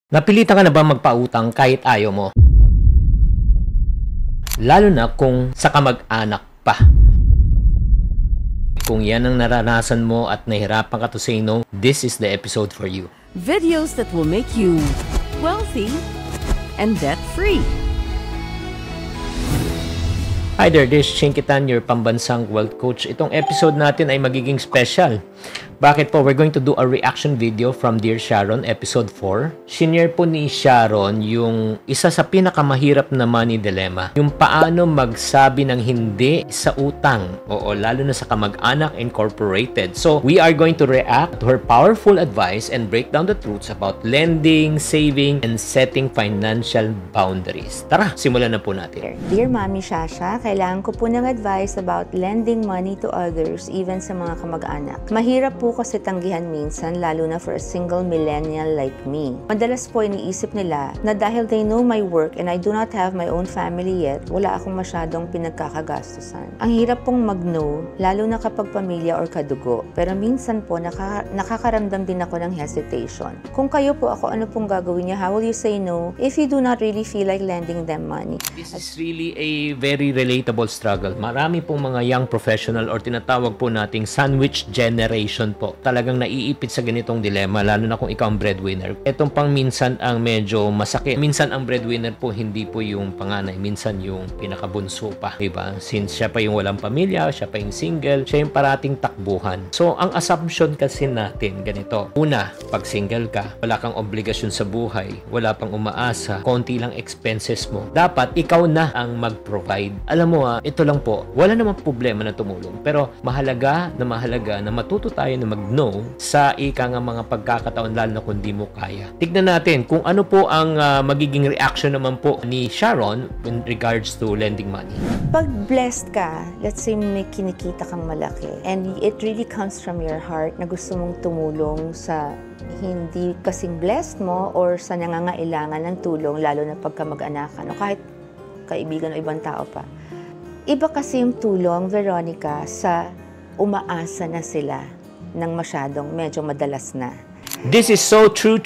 Napilitan ka na ba magpautang kahit ayaw mo? Lalo na kung sa kamag-anak pa. Kung yan ang naranasan mo at nahirapan ka to say no, this is the episode for you. Videos that will make you wealthy and debt-free. Hi there, this is Chinkitan, your pambansang wealth coach. Itong episode natin ay magiging special. Bakit po? We're going to do a reaction video from Dear Sharon, episode 4. Shinare po ni Sharon yung isa sa pinakamahirap na money dilemma. Yung paano magsabi ng hindi sa utang. Oo, lalo na sa kamag-anak incorporated. So, we are going to react to her powerful advice and break down the truths about lending, saving, and setting financial boundaries. Tara, simulan na po natin. Dear Mami Shasha, kailangan ko po ng advice about lending money to others, even sa mga kamag-anak. Mahirap po kasi tanggihan minsan, lalo na for a single millennial like me. Madalas po iniisip nila na dahil they know my work and I do not have my own family yet, wala akong masyadong pinagkakagastusan. Ang hirap pong mag-no, lalo na kapag pamilya or kadugo. Pero minsan po, nakakaramdam din ako ng hesitation. Kung kayo po ako, ano pong gagawin niya? How will you say no if you do not really feel like lending them money? This is really a very relatable struggle. Marami pong mga young professional or tinatawag po nating sandwich generation po. Talagang naiipit sa ganitong dilema, lalo na kung ikaw ang breadwinner. Itong pang minsan ang medyo masakit. Minsan ang breadwinner po hindi po yung panganay, minsan yung pinakabunso pa, diba? Since siya pa yung walang pamilya, siya pa yung single, siya yung parating takbuhan. So, ang assumption kasi natin ganito. Una, pag single ka, wala kang obligasyon sa buhay, wala pang umaasa, konti lang expenses mo. Dapat ikaw na ang mag-provide. Alam mo ito lang po, wala namang problema na tumulong. Pero mahalaga na matuto tayo na mag-no sa nga mga pagkakataon, lalo na kung di mo kaya. Tignan natin kung ano po ang magiging reaction naman po ni Sharon in regards to lending money. Pag blessed ka, let's say may kinikita kang malaki and it really comes from your heart na gusto mong tumulong sa hindi kasing blessed mo or sa nangangailangan ng tulong, lalo na pagka mag-anakan o kahit kaibigan o ibang tao pa. Iba kasi yung tulong, Veronica, sa umaasa na sila ng masyadong medyo madalas na. This is so true.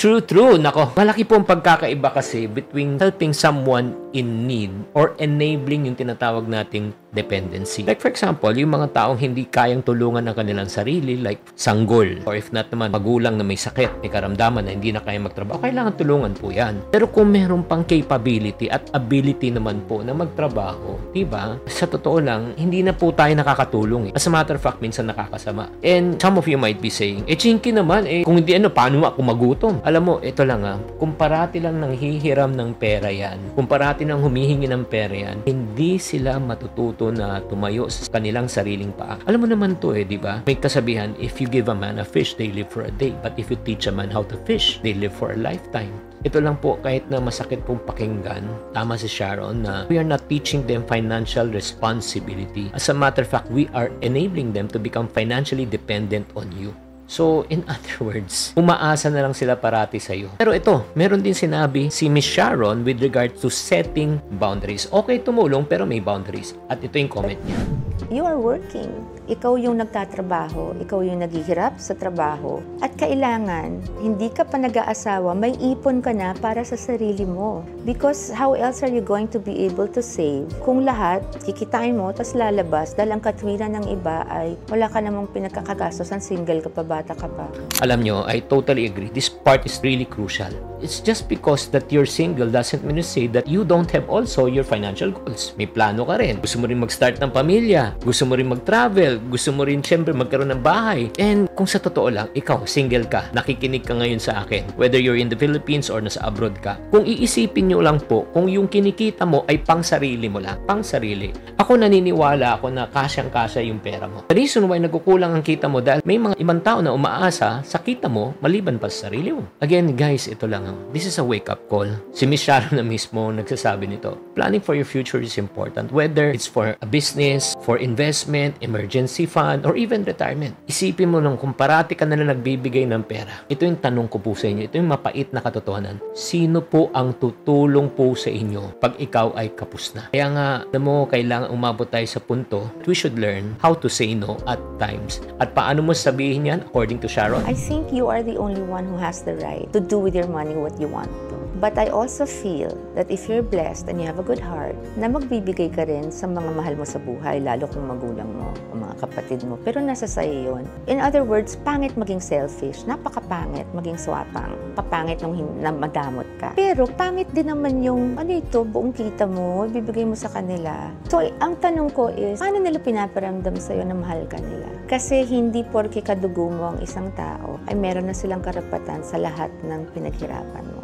Nako, malaki po ang pagkakaiba kasi between helping someone in need or enabling yung tinatawag nating dependency. Like for example, yung mga taong hindi kayang tulungan ng kanilang sarili, like sanggol, or if not naman, magulang na may sakit, may karamdaman na hindi na kaya magtrabaho, kailangan tulungan po yan. Pero kung meron pang capability at ability naman po na magtrabaho, diba? Sa totoo lang, hindi na po tayo nakakatulong. As a matter of fact, minsan nakakasama. And some of you might be saying, chinky naman, kung hindi paano ako magutom? Alam mo, ito lang kung parati lang nang hihiram ng pera yan, kung parati nang humihingi ng pera yan, hindi sila matututo na tumayo sa kanilang sariling paa. Alam mo naman to di ba? May kasabihan, if you give a man a fish, they live for a day. But if you teach a man how to fish, they live for a lifetime. Ito lang po, kahit na masakit pong pakinggan, tama si Sharon na we are not teaching them financial responsibility. As a matter of fact, we are enabling them to become financially dependent on you. So, in other words, umaasa na lang sila parati sa'yo. Pero ito, meron din sinabi si Miss Sharon with regard to setting boundaries. Okay tumulong, pero may boundaries. At ito yung comment niya. You are working. Ikaw yung nagtatrabaho, ikaw yung naghihirap sa trabaho. At kailangan, hindi ka pa nag-aasawa, may ipon ka na para sa sarili mo. Because how else are you going to be able to save kung lahat kikitain mo, tas lalabas dahil ang katwiran ng iba ay wala ka namang pinagkakagastosan, single ka pa, bata ka pa. Alam nyo, I totally agree. This part is really crucial. It's just because that you're single doesn't mean to say that you don't have also your financial goals. May plano ka rin. Gusto mo rin mag-start ng pamilya. Gusto mo rin mag-travel. Gusto mo rin siyempre magkaroon ng bahay. And kung sa totoo lang, ikaw, single ka, nakikinig ka ngayon sa akin, whether you're in the Philippines or nasa abroad ka, kung iisipin nyo lang po, kung yung kinikita mo ay pang sarili mo lang, pang sarili. Ako naniniwala ako na kasyang-kasya yung pera mo. The reason why nagkukulang ang kita mo dahil may mga ibang tao na umaasa sa kita mo maliban pa sa sarili mo. Again, guys, ito lang. This is a wake-up call. Si Miss Sharon na mismo nagsasabi nito. Planning for your future is important. Whether it's for a business, for investment, emergency fund, or even retirement. Isipin mo lang kung parati ka na lang nagbibigay ng pera. Ito yung tanong ko po sa inyo. Ito yung mapait na katotohanan. Sino po ang tutulong po sa inyo pag ikaw ay kapos na? Kaya nga, alam mo, kailangan umabot tayo sa punto, we should learn how to say no at times. At paano mo sabihin yan, according to Sharon? I think you are the only one who has the right to do with your money what you want to. But I also feel that if you're blessed and you have a good heart, na magbibigay ka rin sa mga mahal mo sa buhay, lalo kung magulang mo o mga kapatid mo. Pero nasa sa'yo yun. In other words, pangit maging selfish. Napakapangit maging swapang. Papangit nung na madamot ka. Pero pangit din naman yung, buong kita mo, ibibigay mo sa kanila. So, ang tanong ko is, paano nila pinaparamdam sa'yo na mahal ka nila? Kasi hindi porke kadugo mo ang isang tao, ay meron na silang karapatan sa lahat ng pinaghirapan mo.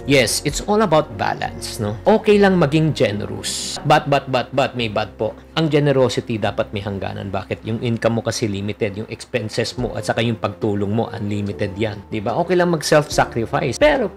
Yes, it's all about balance, no? Okay lang maging generous. But, may but po. Ang generosity dapat may hangganan. Bakit? Yung income mo kasi limited, yung expenses mo at saka yung pagtulong mo unlimited yan. Diba? Okay lang mag-self-sacrifice. Pero,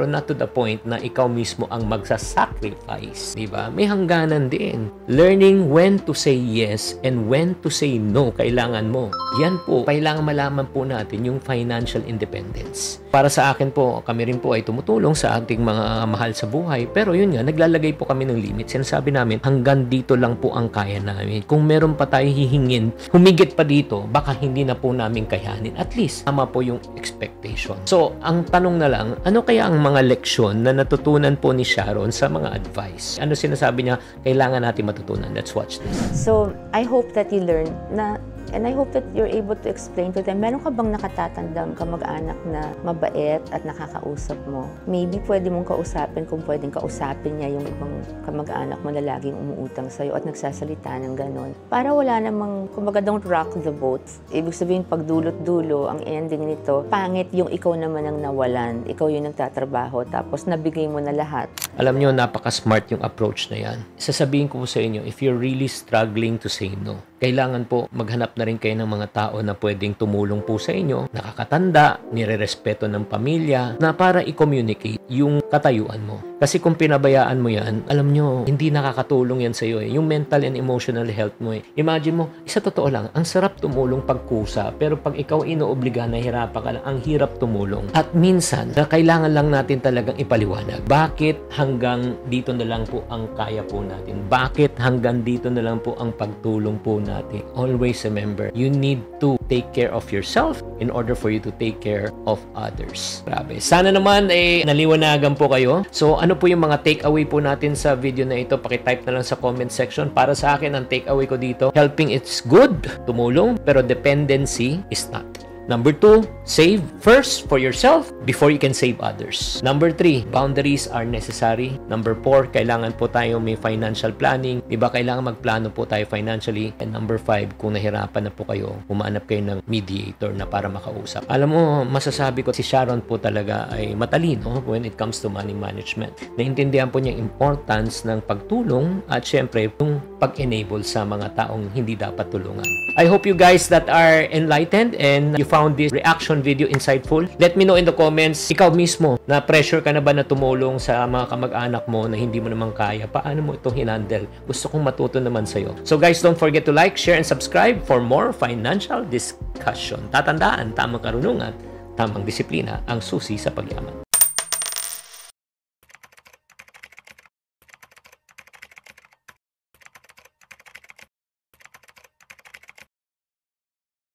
not to the point na ikaw mismo ang magsasacrifice. Diba? May hangganan din. Learning when to say yes and when to say no, kailangan mo. Yan po, kailangan malaman po natin yung financial independence. Para sa akin po, kami rin po ay tumutulong sa ating mga mahal sa buhay. Pero yun nga, naglalagay po kami ng limit. Sinasabi namin, hanggang dito lang po ang kaya namin. Kung meron pa tayo hihingin, humigit pa dito, baka hindi na po namin kayanin. At least, tama po yung expectation. So, ang tanong na lang, ano kaya ang mga leksyon na natutunan po ni Sharon sa mga advice? Ano sinasabi niya, kailangan natin matutunan? Let's watch this. So, I hope that you learn na, and I hope that you're able to explain to them, meron ka bang nakatatandang kamag-anak na mabait at nakakausap mo? Maybe pwede mong kausapin kung pwedeng kausapin niya yung ibang kamag-anak mo na laging umuutang sa'yo at nagsasalita ng ganon. Para wala namang, kumbaga, don't rock the boat. Ibig sabihin, pag dulot-dulo, ang ending nito, pangit yung ikaw naman ang nawalan. Ikaw yung nagtatrabaho, tapos nabigay mo na lahat. Alam nyo, napaka-smart yung approach na yan. Sasabihin ko sa inyo, if you're really struggling to say no, kailangan po maghanap na rin kayo ng mga tao na pwedeng tumulong po sa inyo, nakakatanda, nirerespeto ng pamilya, na para i-communicate yung katayuan mo. Kasi kung pinabayaan mo yan, alam nyo, hindi nakakatulong yan sa'yo eh. Yung mental and emotional health mo eh. Imagine mo, isa totoo lang, ang sarap tumulong pagkusa, pero pag ikaw inoobliga, nahihirapan ka lang, ang hirap tumulong. At minsan, kailangan lang natin talagang ipaliwanag. Bakit hanggang dito na lang po ang kaya po natin? Bakit hanggang dito na lang po ang pagtulong po natin? Always remember, you need to take care of yourself in order for you to take care of others. Grabe. Sana naman naliwanagan po kayo. So, ano po yung mga takeaway po natin sa video na ito? Pakitype na lang sa comment section. Para sa akin, ang takeaway ko dito, helping it's good, tumulong, pero dependency is not. Number 2, save first for yourself before you can save others. Number 3, boundaries are necessary. Number 4, kailangan po tayo may financial planning. Diba, kailangan magplano po tayo financially. And number 5, kung nahirapan na po kayo, humanap kayo ng mediator na para makausap. Alam mo, masasabi ko si Sharon po talaga ay matalino when it comes to money management. Naintindihan po niya yung importance ng pagtulong at syempre yung pag-enable sa mga taong hindi dapat tulungan. I hope you guys that are enlightened and you found this reaction video insightful. Let me know in the comments, ikaw mismo, na pressure ka na ba na tumulong sa mga kamag-anak mo na hindi mo naman kaya? Paano mo itong hinandle? Gusto kong matuto naman sa'yo. So guys, don't forget to like, share, and subscribe for more financial discussion. Tatandaan, tamang karunungan, tamang disiplina ang susi sa pagyaman.